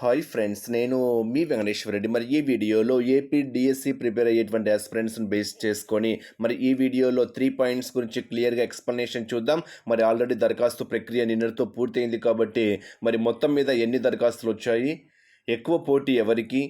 Hi friends, నేను మీ వెంకటేశ్వర రెడ్డి. మరి ఈ వీడియోలో ఏపీ డిఎస్సి ప్రిపేర్ అయ్యేటువంటి ఆస్పిరెంట్స్ని బేస్ చేసుకొని మరి ఈ వీడియోలో 3 పాయింట్స్ గురించి క్లియర్గా ఎక్స్ప్లెనేషన్ చూద్దాం. మరి ఆల్రెడీ దరఖాస్తు ప్రక్రియ నిన్నటితో పూర్తయింది కాబట్టి మరి మొత్తం మీద ఎన్ని దరఖాస్తులు వచ్చాయి, ఎక్కువ పోటీ ఎవరికి,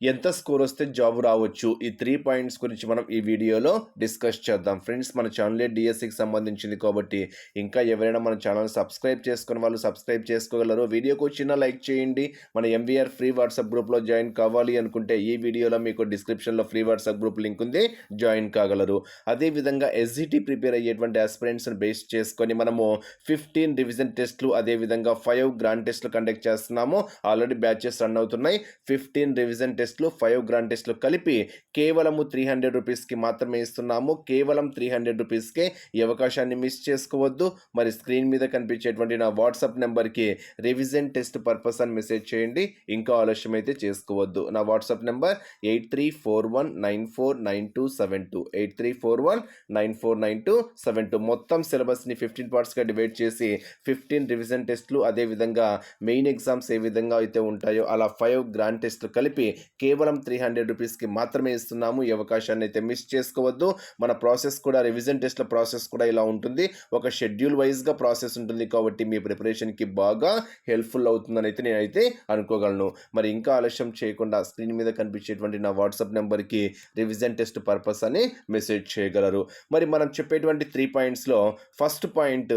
ఎంత స్కోర్ వస్తే జాబ్ రావచ్చు, ఈ 3 పాయింట్స్ గురించి మనం ఈ వీడియోలో డిస్కస్ చేద్దాం. ఫ్రెండ్స్, మన ఛానలే డిఎస్సికి సంబంధించింది కాబట్టి ఇంకా ఎవరైనా మన ఛానల్ సబ్స్క్రైబ్ చేసుకుని వాళ్ళు సబ్స్క్రైబ్ చేసుకోగలరు. వీడియోకు చిన్న లైక్ చేయండి. మన ఎంవీఆర్ ఫ్రీ వాట్సాప్ గ్రూప్లో జాయిన్ కావాలి అనుకుంటే ఈ వీడియోలో మీకు డిస్క్రిప్షన్లో ఫ్రీ వాట్సాప్ గ్రూప్ లింక్ ఉంది, జాయిన్ కాగలరు. అదేవిధంగా ఎస్జిటి ప్రిపేర్ అయ్యేటువంటి ఆస్పిరెంట్స్ని బేస్ చేసుకొని మనము 15 రివిజన్ టెస్ట్లు అదేవిధంగా 5 గ్రాండ్ టెస్ట్లు కండక్ట్ చేస్తున్నాము. ఆల్రెడీ బ్యాచెస్ రన్ అవుతున్నాయి. 15 రివిజన్ టెస్ట్లు 5 గ్రాండ్ టెస్ట్లు కలిపి కేవలము 300 రూపీస్కి మాత్రమే ఇస్తున్నాము. కేవలం 300 రూపీస్కే ఈ అవకాశాన్ని మిస్ చేసుకోవద్దు. మరి స్క్రీన్ మీద కనిపించేటువంటి నా వాట్సాప్ నెంబర్కి రివిజన్ టెస్ట్ పర్పస్ అని మెసేజ్ చేయండి. ఇంకా ఆలస్యం అయితే చేసుకోవద్దు. నా వాట్సాప్ నెంబర్ 8341949272 8341949272. మొత్తం సిలబస్ని 15 పార్ట్స్గా డివైడ్ చేసి 15 రివిజన్ టెస్ట్లు అదేవిధంగా మెయిన్ ఎగ్జామ్స్ ఏ విధంగా అయితే ఉంటాయో అలా 5 గ్రాండ్ టెస్ట్లు కలిపి కేవలం 300 రూపీస్కి మాత్రమే ఇస్తున్నాము. ఈ అవకాశాన్ని అయితే మిస్ చేసుకోవద్దు. మన ప్రాసెస్ కూడా రివిజన్ టెస్ట్ల ప్రాసెస్ కూడా ఇలా ఉంటుంది. ఒక షెడ్యూల్ వైజ్గా ప్రాసెస్ ఉంటుంది కాబట్టి మీ ప్రిపరేషన్కి బాగా హెల్ప్ఫుల్ అవుతుందని అయితే నేనైతే అనుకోగలను. మరి ఇంకా ఆలస్యం చేయకుండా స్క్రీన్ మీద కనిపించేటువంటి నా వాట్సాప్ నెంబర్కి రివిజన్ టెస్ట్ పర్పస్ అని మెసేజ్ చేయగలరు. మరి మనం చెప్పేటువంటి 3 పాయింట్స్లో ఫస్ట్ పాయింట్,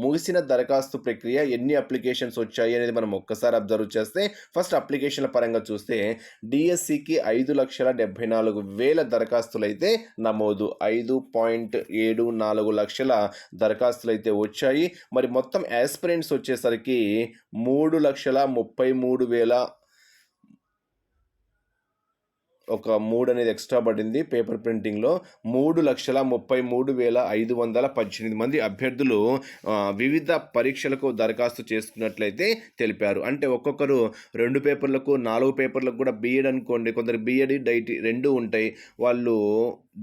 ముగిసిన దరఖాస్తు ప్రక్రియ ఎన్ని అప్లికేషన్స్ వచ్చాయి అనేది మనం ఒక్కసారి అబ్జర్వ్ చేస్తే ఫస్ట్ అప్లికేషన్ల పరంగా చూస్తే డిఎస్సికి 5,74,000 దరఖాస్తులు అయితే నమోదు. 5.74 లక్షల దరఖాస్తులు అయితే వచ్చాయి. మరి మొత్తం యాస్పిరెంట్స్ వచ్చేసరికి 3,33,000, ఒక 3 అనేది ఎక్స్ట్రా పడింది పేపర్ ప్రింటింగ్లో. 3,33,518 మంది అభ్యర్థులు వివిధ పరీక్షలకు దరఖాస్తు చేసుకున్నట్లయితే తెలిపారు. అంటే ఒక్కొక్కరు 2 పేపర్లకు 4 పేపర్లకు కూడా బీఎడ్ అనుకోండి, కొందరు బీఎడ్ డైట్ 2 ఉంటాయి. వాళ్ళు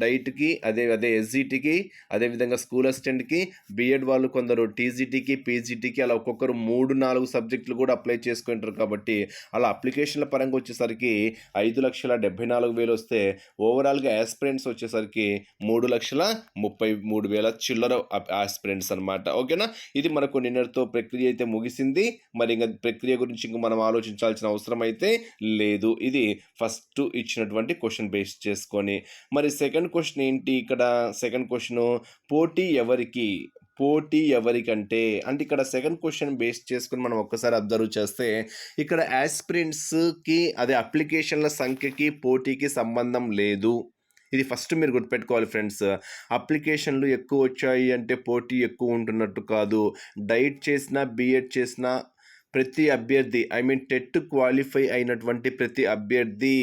డైట్కి అదే ఎస్జిటికి అదేవిధంగా స్కూల్ అసిస్టెంట్కి, బీఎడ్ వాళ్ళు కొందరు టీజీటీకి పీజీటీకి అలా ఒక్కొక్కరు 3-4 సబ్జెక్టులు కూడా అప్లై చేసుకుంటారు. కాబట్టి అలా అప్లికేషన్ల పరంగా వచ్చేసరికి 5,74,000 వస్తే ఓవరాల్గా యాస్పిరెంట్స్ వచ్చేసరికి 3,33,000 చిల్లర యాస్పిరెంట్స్ అనమాట. ఓకేనా, ఇది మనకు నిన్నటితో ప్రక్రియ అయితే ముగిసింది. మరి ఇంకా ప్రక్రియ గురించి ఇంకా మనం ఆలోచించాల్సిన అవసరం అయితే లేదు. ఇది ఫస్ట్ ఇచ్చినటువంటి క్వశ్చన్ బేస్ చేసుకొని. మరి సెకండ్ క్వశ్చన్ ఏంటి? ఇక్కడ సెకండ్ క్వశ్చన్, పోటీ ఎవరికంటే అంటే ఇక్కడ సెకండ్ క్వశ్చన్ బేస్ చేసుకుని మనం ఒక్కసారి అబ్జర్వ్ చేస్తే ఇక్కడ యాస్పిరెంట్స్కి అదే అప్లికేషన్ల సంఖ్యకి పోటీకి సంబంధం లేదు. ఇది ఫస్ట్ మీరు గుర్తుపెట్టుకోవాలి ఫ్రెండ్స్. అప్లికేషన్లు ఎక్కువ వచ్చాయి అంటే పోటీ ఎక్కువ ఉంటున్నట్టు కాదు. డైట్ చేసినా బీఎడ్ చేసినా ప్రతి అభ్యర్థి టెట్ క్వాలిఫై అయినటువంటి ప్రతి అభ్యర్థి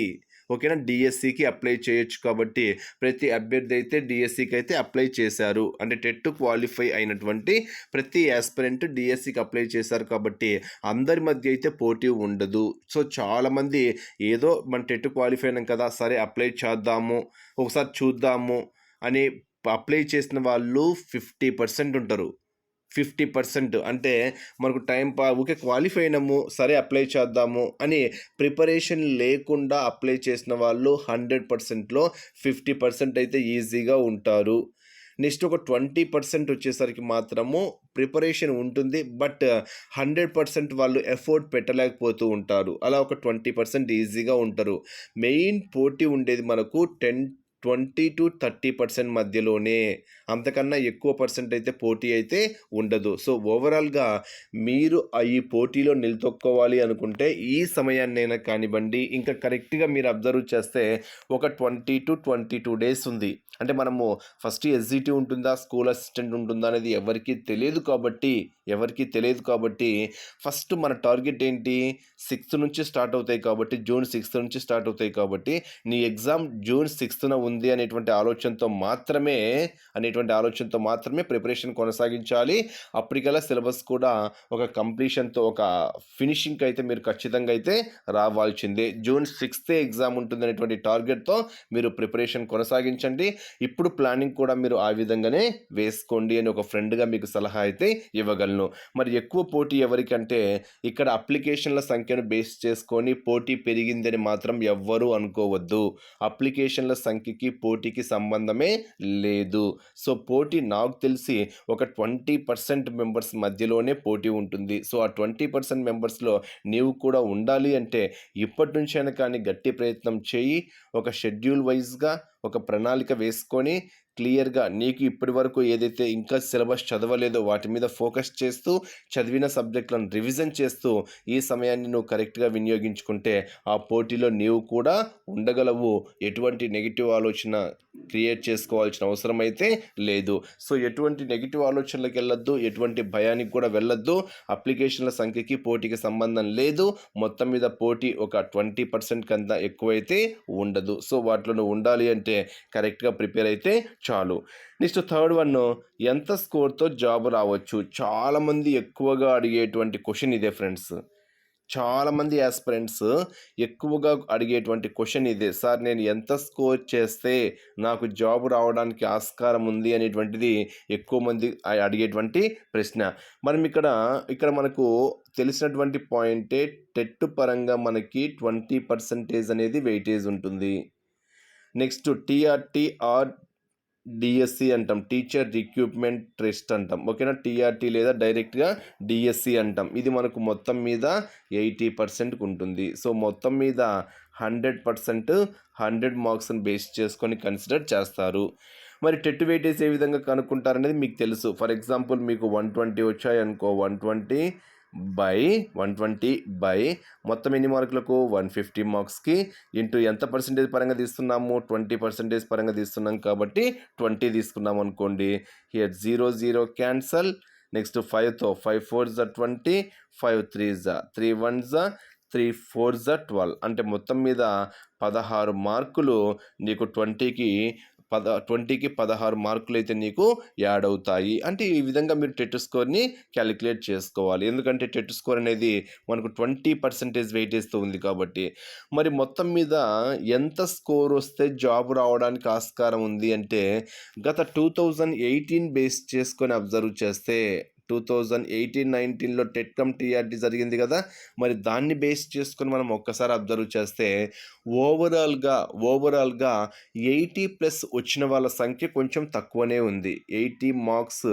ఓకేనా డిఎస్సికి అప్లై చేయొచ్చు. కాబట్టి ప్రతి అభ్యర్థి అయితే డిఎస్సికి అయితే అప్లై చేశారు. అంటే టెట్ క్వాలిఫై అయినటువంటి ప్రతి యాస్పిరెంట్ డిఎస్సికి అప్లై చేశారు కాబట్టి అందరి మధ్య అయితే పోటీ ఉండదు. సో చాలామంది ఏదో మన టెట్ క్వాలిఫై అయినాం కదా, సరే అప్లై చేద్దాము, ఒకసారి చూద్దాము అని అప్లై చేసిన వాళ్ళు 50% ఉంటారు. 50% అంటే మనకు ఊకే క్వాలిఫై అయినాము, సరే అప్లై చేద్దాము అని ప్రిపరేషన్ లేకుండా అప్లై చేసిన వాళ్ళు 100%లో 50% అయితే ఈజీగా ఉంటారు. నెక్స్ట్ ఒక 20% వచ్చేసరికి మాత్రము ప్రిపరేషన్ ఉంటుంది, బట్ 100% వాళ్ళు ఎఫర్ట్ పెట్టలేకపోతూ ఉంటారు. అలా ఒక 20% ఈజీగా ఉంటారు. మెయిన్ పోటీ ఉండేది మనకు 20-30% మధ్యలోనే, అంతకన్నా ఎక్కువ పర్సెంట్ అయితే పోటీ అయితే ఉండదు. సో ఓవరాల్గా మీరు ఈ పోటీలో నిలదొక్కోవాలి అనుకుంటే ఈ సమయాన్నైనా కానివ్వండి, ఇంకా కరెక్ట్గా మీరు అబ్జర్వ్ చేస్తే ఒక 20-22 డేస్ ఉంది. అంటే మనము ఫస్ట్ ఎస్జిటి ఉంటుందా స్కూల్ అసిస్టెంట్ ఉంటుందా అనేది ఎవరికి తెలియదు కాబట్టి ఫస్ట్ మన టార్గెట్ ఏంటి, 6th నుంచి స్టార్ట్ అవుతాయి కాబట్టి జూన్ 6th నుంచి స్టార్ట్ అవుతాయి కాబట్టి నీ ఎగ్జామ్ జూన్ 6th ఉంది అనేటువంటి ఆలోచనతో మాత్రమే ప్రిపరేషన్ కొనసాగించాలి. అప్పటికల్లా సిలబస్ కూడా ఒక కంప్లీషన్‌తో ఒక ఫినిషింగ్‌కి అయితే మీరు ఖచ్చితంగా అయితే రావాల్సిందే. జూన్ 6 ఎగ్జామ్ ఉంటుందనేటువంటి టార్గెట్‌తో మీరు ప్రిపరేషన్ కొనసాగించండి. ఇప్పుడు ప్లానింగ్ కూడా మీరు ఆ విధంగానే వేసుకోండి అని ఒక ఫ్రెండ్‌గా మీకు సలహా అయితే ఇవ్వగలను. మరి ఎక్కువ పోటీ ఎవరికంటే ఇక్కడ అప్లికేషన్ల సంఖ్యను బేస్ చేసుకొని పోటీ పెరిగిందని మాత్రం ఎవ్వరూ అనుకోవద్దు. అప్లికేషన్ల సంఖ్యకి, పోటీకి సంబంధమే లేదు. సో, పోటీ నాకు తెలిసి ఒక 20% మెంబర్స్ మధ్యలోనే పోటీ ఉంటుంది. సో, ఆ 20% మెంబర్స్‌లో నీవు కూడా ఉండాలి అంటే ఇప్పటి నుంచైనా కానీ గట్టి ప్రయత్నం చెయ్యి. ఒక షెడ్యూల్ వైస్‌గా ఒక ప్రణాళిక వేసుకొని క్లియర్‌గా నీకు ఇప్పటివరకు ఏదైతే ఇంకా సిలబస్ చదవలేదో వాటి మీద ఫోకస్ చేస్తూ, చదివిన సబ్జెక్టులను రివిజన్ చేస్తూ, ఈ సమయాన్ని నువ్వు కరెక్ట్‌గా వినియోగించుకుంటే ఆ పోటీలో నీవు కూడా ఉండగలవు. ఎటువంటి నెగెటివ్ ఆలోచన క్రియేట్ చేసుకోవాల్సిన అవసరం అయితే లేదు. సో, ఎటువంటి నెగెటివ్ ఆలోచనలకెళ్ళొద్దు. ఎటువంటి భయానికి కూడా వెళ్ళొద్దు. అప్లికేషన్ల సంఖ్యకి, పోటీకి సంబంధం లేదు. మొత్తం మీద పోటీ ఒక 20% కన్నా ఎక్కువైతే ఉండదు. సో, వాటిలో నువ్వు ఉండాలి అంటే కరెక్ట్‌గా ప్రిపేర్ అయితే చాలు. నెక్స్ట్ థర్డ్ వన్, ఎంత స్కోర్‌తో జాబ్ రావచ్చు? చాలామంది ఎక్కువగా అడిగేటువంటి క్వెషన్ ఇదే ఫ్రెండ్స్. చాలామంది యాస్పిరెంట్స్ ఎక్కువగా అడిగేటువంటి క్వెషన్ ఇదే. సార్ నేను ఎంత స్కోర్ చేస్తే నాకు జాబ్ రావడానికి ఆస్కారం ఉంది అనేటువంటిది ఎక్కువ మంది అడిగేటువంటి ప్రశ్న. ఇక్కడ మనకు తెలిసినటువంటి పాయింటే టెట్ పరంగా మనకి 20% అనేది వెయిటేజ్ ఉంటుంది. నెక్స్ట్ టీఆర్‌టీ ఆర్ డిఎస్సి అంటాం, టీచర్ రిక్రూట్మెంట్ టెస్ట్ అంటాం. ఓకేనా, టీఆర్టీ లేదా డైరెక్ట్గా డిఎస్సి అంటాం. ఇది మనకు మొత్తం మీద 80% ఉంటుంది. సో, మొత్తం మీద 100% 100 మార్క్స్ని బేస్ చేసుకొని కన్సిడర్ చేస్తారు. మరి టెట్ వెయిటేజ్ ఏ విధంగా కనుక్కుంటారనేది మీకు తెలుసు. ఫర్ ఎగ్జాంపుల్ మీకు 120 వచ్చాయనుకో, 120 బై మొత్తం ఎన్ని మార్కులకు 150 మార్క్స్కి ఇంటూ ఎంత పర్సెంటేజ్ పరంగా తీస్తున్నాము, 20% పరంగా తీస్తున్నాం కాబట్టి 20 తీసుకున్నాం అనుకోండి. Here 0 0 cancel. నెక్స్ట్ 5తో 5 4 20, 5 3 3 1 3 4 12, అంటే మొత్తం మీద 16 మార్కులు నీకు 20కి 16 మార్కులు అయితే నీకు యాడ్ అవుతాయి. అంటే ఈ విధంగా మీరు టెట్ స్కోర్ని క్యాలిక్యులేట్ చేసుకోవాలి. ఎందుకంటే టెట్ స్కోర్ అనేది మనకు 20% వెయిటేజ్తో ఉంది కాబట్టి. మరి మొత్తం మీద ఎంత స్కోర్ వస్తే జాబ్ రావడానికి ఆస్కారం ఉంది అంటే గత 2018 బేస్ చేసుకొని అబ్జర్వ్ చేస్తే 2018-19లో టెట్ కమ్ టీఆర్టీ జరిగింది కదా, మరి దాన్ని బేస్ చేసుకొని మనం ఒక్కసారి అబ్జర్వ్ చేస్తే ఓవరాల్గా 80+ వచ్చిన వాళ్ళ సంఖ్య కొంచెం తక్కువనే ఉంది. 80 మార్క్స్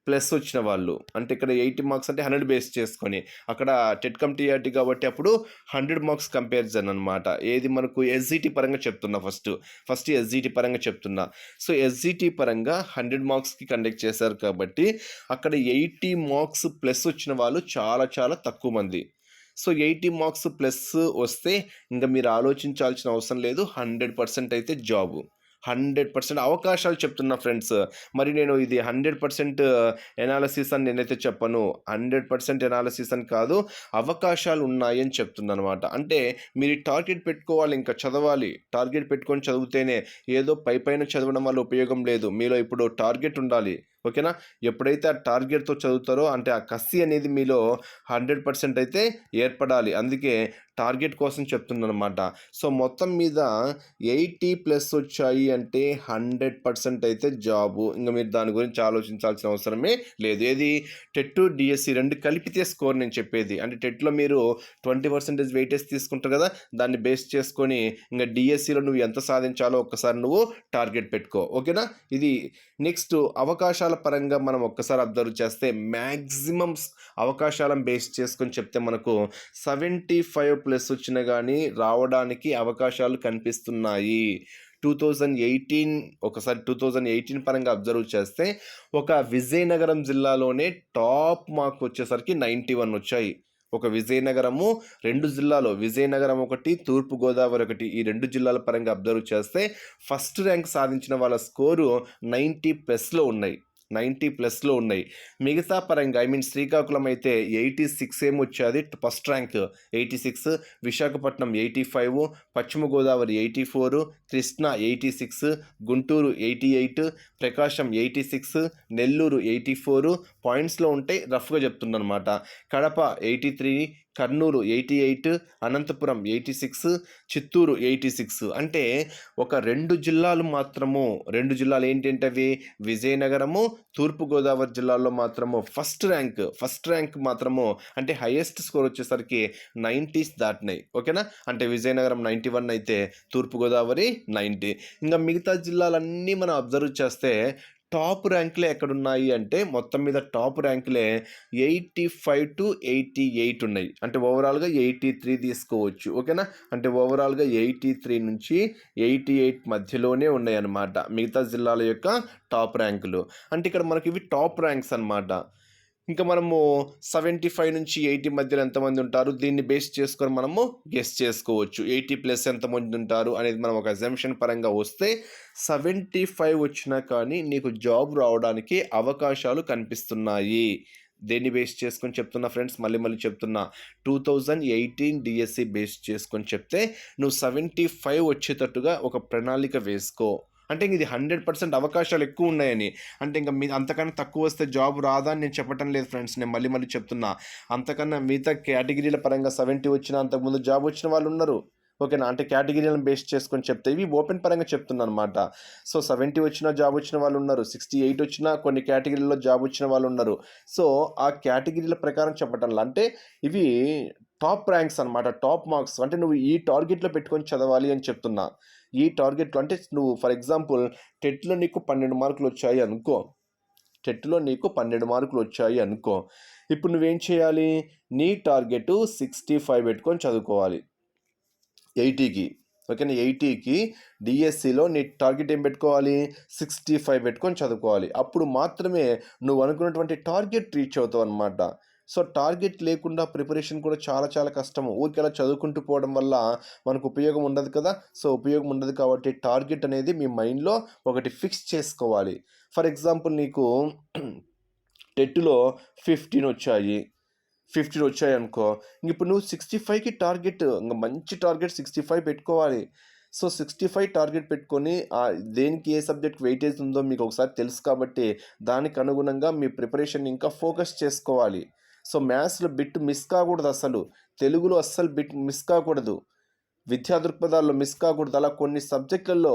ప్లస్ వచ్చిన వాళ్ళు, అంటే ఇక్కడ 80 మార్క్స్ అంటే 100 బేస్ చేసుకొని, అక్కడ టెట్ కమ్ టీఆర్టీ కాబట్టి అప్పుడు 100 మార్క్స్ కంపారిజన్ అనమాట. ఏది మనకు ఎస్జిటి పరంగా చెప్తున్నా, ఫస్ట్ ఎస్జిటి పరంగా చెప్తున్నా. సో, ఎస్జిటి పరంగా 100 మార్క్స్కి కండక్ట్ చేశారు కాబట్టి అక్కడ 80 మార్క్స్ ప్లస్ వచ్చిన వాళ్ళు చాలా చాలా తక్కువ మంది. సో, 80 మార్క్స్ ప్లస్ వస్తే ఇంకా మీరు ఆలోచించాల్సిన అవసరం లేదు. 100% అయితే జాబు. 100% అవకాశాలు చెప్తున్నా ఫ్రెండ్స్. మరి నేను ఇది 100% ఎనాలిసిస్ అని నేనైతే చెప్పను. 100% ఎనాలిసిస్ అని కాదు, అవకాశాలు ఉన్నాయి అని చెప్తున్నానమాట. అంటే మీరు టార్గెట్ పెట్టుకోవాలి, ఇంకా చదవాలి. టార్గెట్ పెట్టుకొని చదివితేనే, ఏదో పైన చదవడం వల్ల ఉపయోగం లేదు. మీలో ఇప్పుడు టార్గెట్ ఉండాలి. ఓకేనా, ఎప్పుడైతే ఆ టార్గెట్తో చదువుతారో అంటే ఆ కసి అనేది మీలో 100% అయితే ఏర్పడాలి. అందుకే టార్గెట్ కోసం చెప్తున్నాను అనమాట. సో, మొత్తం మీద 80+ వచ్చాయి అంటే 100% అయితే జాబు. ఇంకా మీరు దాని గురించి ఆలోచించాల్సిన అవసరమే లేదు. ఏది టెట్ డిఎస్సి రెండు కలిపితే స్కోర్ నేను చెప్పేది. అంటే టెట్లో మీరు 20% వెయిటేజ్ తీసుకుంటారు కదా, దాన్ని బేస్ చేసుకొని ఇంకా డిఎస్సిలో నువ్వు ఎంత సాధించాలో ఒక్కసారి నువ్వు టార్గెట్ పెట్టుకో. ఓకేనా, ఇది నెక్స్ట్ అవకాశాల పరంగా మనం ఒక్కసారి అబ్జర్వ్ చేస్తే మ్యాక్సిమం అవకాశాలను బేస్ చేసుకొని చెప్తే మనకు 75+ వచ్చినా కానీ రావడానికి అవకాశాలు కనిపిస్తున్నాయి. 2018 పరంగా అబ్జర్వ్ చేస్తే ఒక విజయనగరం జిల్లాలోనే టాప్ మార్క్ వచ్చేసరికి 91 వచ్చాయి. ఒక విజయనగరము, 2 జిల్లాలో విజయనగరం ఒకటి, తూర్పుగోదావరి ఒకటి, ఈ 2 జిల్లాల పరంగా అబ్జర్వ్ చేస్తే ఫస్ట్ ర్యాంక్ సాధించిన వాళ్ళ స్కోరు 90+లో ఉన్నాయి. 90+లో ఉన్నాయి. మిగతా పరంగా శ్రీకాకుళం అయితే 86 ఏమో వచ్చేది ఫస్ట్ ర్యాంక్ 86, విశాఖపట్నం 85, పశ్చిమ గోదావరి 84, కృష్ణా 86, గుంటూరు 88, ప్రకాశం 86, నెల్లూరు 84 పాయింట్స్లో ఉంటే రఫ్గా చెప్తున్నాను అనమాట. కడప 83, కర్నూలు 88, అనంతపురం 86, చిత్తూరు 86. అంటే ఒక 2 జిల్లాలు మాత్రము, 2 జిల్లాలు ఏంటంటే అవి విజయనగరము, తూర్పుగోదావరి జిల్లాల్లో మాత్రము ఫస్ట్ ర్యాంక్ మాత్రము, అంటే హైయెస్ట్ స్కోర్ వచ్చేసరికి 90s దాటినాయి. ఓకేనా, అంటే విజయనగరం 91 అయితే తూర్పుగోదావరి 90. ఇంకా మిగతా జిల్లాలన్నీ మనం అబ్జర్వ్ చేస్తే టాప్ ర్యాంకులే ఎక్కడున్నాయి అంటే మొత్తం మీద టాప్ ర్యాంకులే 85 to 88 ఉన్నాయి. అంటే ఓవరాల్గా 83 తీసుకోవచ్చు. ఓకేనా, అంటే ఓవరాల్గా 83 నుంచి 88 మధ్యలోనే ఉన్నాయి అన్నమాట మిగతా జిల్లాల యొక్క టాప్ ర్యాంకులు. అంటే ఇక్కడ మనకి ఇవి టాప్ ర్యాంక్స్ అన్నమాట. ఇంకా మనము 75 నుంచి 80 మధ్యలో ఎంతమంది ఉంటారు దీన్ని బేస్ చేసుకొని మనము గెస్ చేసుకోవచ్చు. 80+ ఎంతమంది ఉంటారు అనేది మనం ఒక అజంప్షన్ పరంగా వస్తే 75 వచ్చినా కానీ నీకు జాబ్ రావడానికి అవకాశాలు కనిపిస్తున్నాయి. దేన్ని బేస్ చేసుకొని చెప్తున్నా ఫ్రెండ్స్, మళ్ళీ చెప్తున్నా, 2018 డిఎస్సి బేస్ చేసుకొని చెప్తే నువ్వు 75 వచ్చేటట్టుగా ఒక ప్రణాళిక వేసుకో. అంటే ఇది 100% అవకాశాలు ఎక్కువ ఉన్నాయని. అంటే ఇంకా అంతకన్నా తక్కువ వస్తే జాబ్ రాదా అని నేను చెప్పటం లేదు ఫ్రెండ్స్, నేను మళ్ళీ చెప్తున్నా. అంతకన్నా మిగతా కేటగిరీల పరంగా 70 వచ్చినా అంతకుముందు జాబ్ వచ్చిన వాళ్ళు ఉన్నారు. ఓకేనా, అంటే కేటగిరీలను బేస్ చేసుకొని చెప్తే ఇవి ఓపెన్ పరంగా చెప్తున్నాను అనమాట. సో 70 వచ్చినా జాబ్ వచ్చిన వాళ్ళు ఉన్నారు, 68 వచ్చినా కొన్ని కేటగిరీల్లో జాబ్ వచ్చిన వాళ్ళు ఉన్నారు. సో ఆ కేటగిరీల ప్రకారం చెప్పటంలో అంటే ఇవి టాప్ ర్యాంక్స్ అనమాట, టాప్ మార్క్స్. అంటే నువ్వు ఈ టార్గెట్లో పెట్టుకొని చదవాలి అని చెప్తున్నా. ఈ టార్గెట్లో అంటే నువ్వు ఫర్ ఎగ్జాంపుల్ టెట్లో నీకు 12 మార్కులు వచ్చాయి అనుకో, ఇప్పుడు నువ్వేం చేయాలి, నీ టార్గెట్ 65 పెట్టుకొని చదువుకోవాలి 80కి. ఓకేనా, 80కి డిఎస్సిలో నీ టార్గెట్ ఏం పెట్టుకోవాలి, 65 పెట్టుకొని చదువుకోవాలి. అప్పుడు మాత్రమే నువ్వు అనుకున్నటువంటి టార్గెట్ రీచ్ అవుతావు అనమాట. సో టార్గెట్ లేకుండా ప్రిపరేషన్ కూడా చాలా కష్టము. ఊరికి అలా చదువుకుంటూ పోవడం వల్ల మనకు ఉపయోగం ఉండదు కదా. సో ఉపయోగం ఉండదు కాబట్టి టార్గెట్ అనేది మీ మైండ్లో ఒకటి ఫిక్స్ చేసుకోవాలి. ఫర్ ఎగ్జాంపుల్ నీకు టెట్లో 15 వచ్చాయి అనుకో, ఇప్పుడు నువ్వు 65కి టార్గెట్, ఇంకా మంచి టార్గెట్ 65 పెట్టుకోవాలి. సో 65 టార్గెట్ పెట్టుకొని దేనికి ఏ సబ్జెక్ట్ వెయిటేజ్ ఉందో మీకు ఒకసారి తెలుసు కాబట్టి దానికి అనుగుణంగా మీ ప్రిపరేషన్ ఇంకా ఫోకస్ చేసుకోవాలి. సో మ్యాథ్స్లో బిట్ మిస్ కాకూడదు, అసలు తెలుగులో అస్సలు బిట్ మిస్ కాకూడదు, విద్యా దృక్పథాల్లో మిస్ కాకూడదు. అలా కొన్ని సబ్జెక్టులలో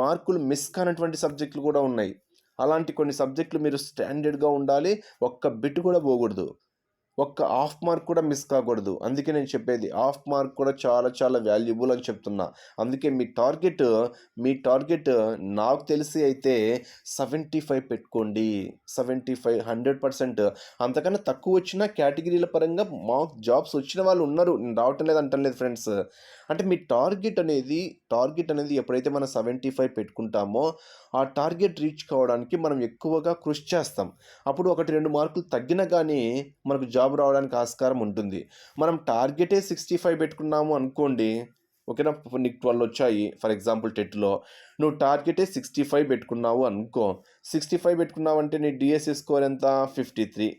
మార్కులు మిస్ కానటువంటి సబ్జెక్టులు కూడా ఉన్నాయి. అలాంటి కొన్ని సబ్జెక్టులు మీరు స్టాండర్డ్గా ఉండాలి, ఒక్క బిట్ కూడా పోకూడదు, ఒక్క హాఫ్ మార్క్ కూడా మిస్ కాకూడదు. అందుకే నేను చెప్పేది హాఫ్ మార్క్ కూడా చాలా వాల్యుబుల్ అని చెప్తున్నా. అందుకే మీ టార్గెట్ నాకు తెలిసి అయితే 75 పెట్టుకోండి. 75 100%. అంతకన్నా తక్కువ వచ్చిన కేటగిరీల పరంగా మాకు జాబ్స్ వచ్చిన వాళ్ళు ఉన్నారు, నేను రావటం లేదు అంటలేదు ఫ్రెండ్స్. అంటే మీ టార్గెట్ అనేది ఎప్పుడైతే మనం 75 పెట్టుకుంటామో ఆ టార్గెట్ రీచ్ కావడానికి మనం ఎక్కువగా కృషి చేస్తాం. అప్పుడు 1-2 మార్కులు తగ్గినా కానీ మనకు జాబ్ రావడానికి ఆస్కారం ఉంటుంది. మనం టార్గెటే 65 పెట్టుకున్నాము అనుకోండి, ఓకేనా, నీకు 12 వచ్చాయి ఫర్ ఎగ్జాంపుల్ టెట్లో, నువ్వు టార్గెటే 65 పెట్టుకున్నావు అనుకో, 65 పెట్టుకున్నావు అంటే నీ డిఎస్సి స్కోర్ ఎంత, 53.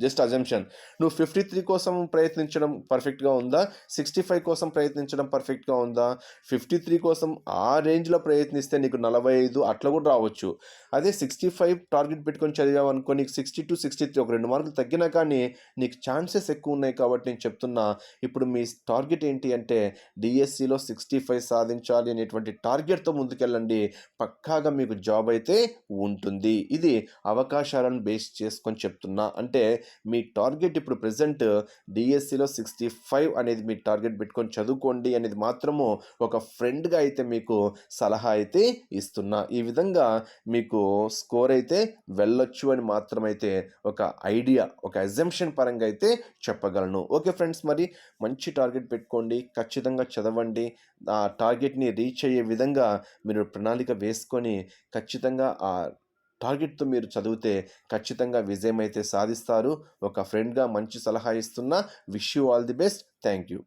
Just assumption. నువ్వు 53 కోసం ప్రయత్నించడం పర్ఫెక్ట్గా ఉందా, 65 కోసం ప్రయత్నించడం పర్ఫెక్ట్గా ఉందా? 53 కోసం ఆ రేంజ్లో ప్రయత్నిస్తే నీకు 45 అట్లా కూడా రావచ్చు. అదే 65 టార్గెట్ పెట్టుకొని చదివావు అనుకో, నీకు 62, 63 ఒక 2 మార్కులు తగ్గినా కానీ నీకు ఛాన్సెస్ ఎక్కువ ఉన్నాయి. కాబట్టి నేను చెప్తున్నా, ఇప్పుడు మీ టార్గెట్ ఏంటి అంటే డిఎస్సిలో 65 సాధించాలి అనేటువంటి టార్గెట్తో ముందుకెళ్ళండి, పక్కాగా మీకు జాబ్ అయితే ఉంటుంది. ఇది అవకాశాలను బేస్ చేసుకొని చెప్తున్నా. అంటే మీ టార్గెట్ ఇప్పుడు ప్రెజెంట్ డిఎస్సిలో 65 అనేది మీ టార్గెట్ పెట్టుకొని చదువుకోండి అనేది మాత్రము ఒక ఫ్రెండ్గా అయితే మీకు సలహా అయితే ఇస్తున్నా. ఈ విధంగా మీకు స్కోర్ అయితే వెళ్ళొచ్చు అని మాత్రమైతే ఒక ఐడియా, ఒక అజంప్షన్ పరంగా అయితే చెప్పగలను. ఓకే ఫ్రెండ్స్, మరి మంచి టార్గెట్ పెట్టుకోండి, ఖచ్చితంగా చదవండి, ఆ టార్గెట్ని రీచ్ అయ్యే విధంగా మీరు ప్రణాళిక వేసుకొని ఖచ్చితంగా ఆ టార్గెట్తో మీరు చదివితే ఖచ్చితంగా విజయం అయితే సాధిస్తారు. ఒక ఫ్రెండ్గా మంచి సలహా ఇస్తున్నా. Wish you all the best. Thank you.